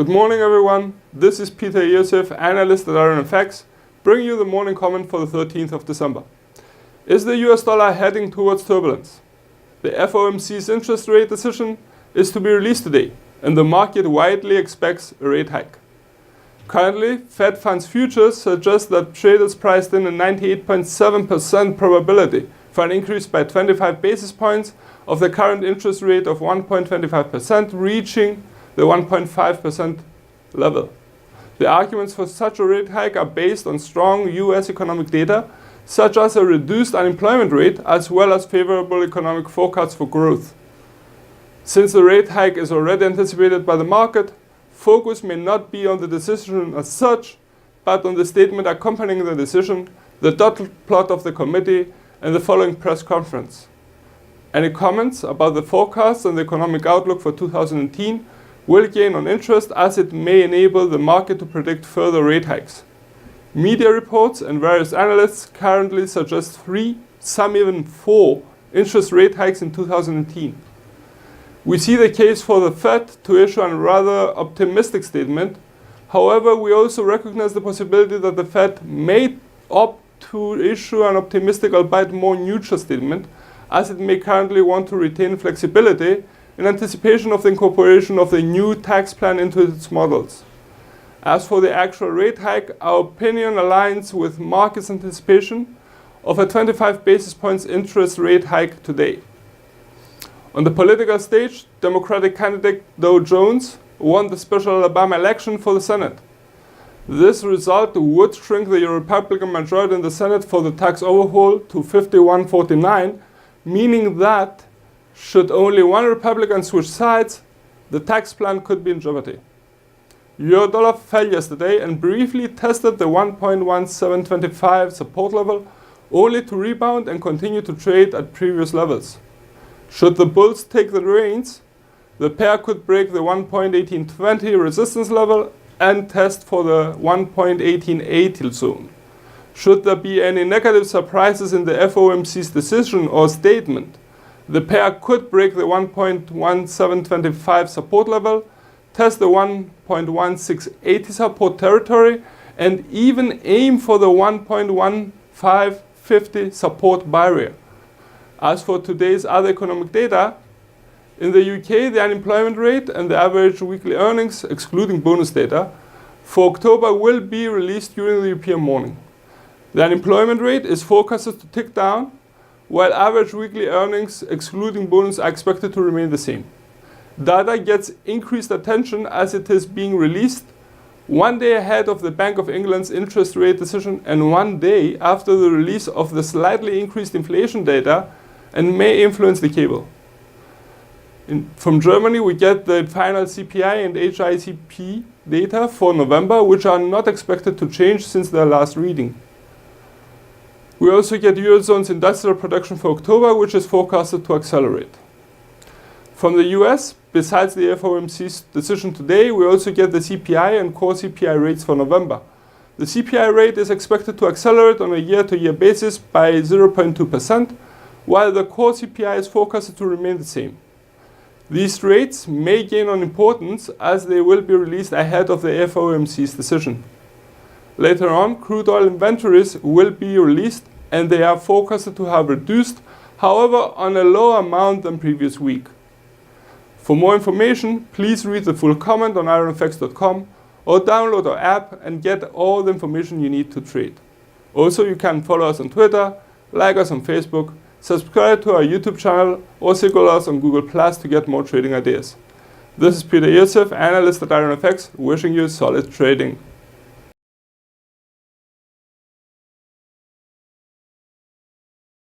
Good morning, everyone. This is Peter Iosif, analyst at IronFX, bringing you the morning comment for the 13th of December. Is the US dollar heading towards turbulence? The FOMC's interest rate decision is to be released today, and the market widely expects a rate hike. Currently, Fed funds futures suggest that traders priced in a 98.7% probability for an increase by 25 basis points of the current interest rate of 1.25%, reaching the 1.5% level. The arguments for such a rate hike are based on strong US economic data, such as a reduced unemployment rate, as well as favorable economic forecasts for growth. Since the rate hike is already anticipated by the market, focus may not be on the decision as such, but on the statement accompanying the decision, the dotted plot of the committee, and the following press conference. Any comments about the forecasts and the economic outlook for 2018 will gain on interest, as it may enable the market to predict further rate hikes. Media reports and various analysts currently suggest 3, some even 4, interest rate hikes in 2018. We see the case for the Fed to issue a rather optimistic statement. However, we also recognize the possibility that the Fed may opt to issue an optimistic albeit more neutral statement, as it may currently want to retain flexibility in anticipation of the incorporation of the new tax plan into its models. As for the actual rate hike, our opinion aligns with market's anticipation of a 25 basis points interest rate hike today. On the political stage, Democratic candidate Dow Jones won the special Alabama election for the Senate. This result would shrink the Republican majority in the Senate for the tax overhaul to 51-49, meaning that should only one Republican switch sides, the tax plan could be in jeopardy. Euro-dollar fell yesterday and briefly tested the 1.1725 support level, only to rebound and continue to trade at previous levels. Should the bulls take the reins, the pair could break the 1.1820 resistance level and test for the 1.1880 zone. Should there be any negative surprises in the FOMC's decision or statement, the pair could break the 1.1725 support level, test the 1.1680 support territory, and even aim for the 1.1550 support barrier. As for today's other economic data, in the UK, the unemployment rate and the average weekly earnings, excluding bonus data, for October will be released during the European morning. The unemployment rate is forecasted to tick down, while average weekly earnings, excluding bonus, are expected to remain the same. Data gets increased attention as it is being released one day ahead of the Bank of England's interest rate decision and one day after the release of the slightly increased inflation data, and may influence the cable. From Germany, we get the final CPI and HICP data for November, which are not expected to change since their last reading. We also get Eurozone's industrial production for October, which is forecasted to accelerate. From the US, besides the FOMC's decision today, we also get the CPI and core CPI rates for November. The CPI rate is expected to accelerate on a year-to-year basis by 0.2%, while the core CPI is forecasted to remain the same. These rates may gain on importance as they will be released ahead of the FOMC's decision. Later on, crude oil inventories will be released and they are forecasted to have reduced, however, on a lower amount than previous week. For more information, please read the full comment on IronFX.com or download our app and get all the information you need to trade. Also, you can follow us on Twitter, like us on Facebook, subscribe to our YouTube channel, or circle us on Google Plus to get more trading ideas. This is Peter Iosif, analyst at IronFX, wishing you solid trading.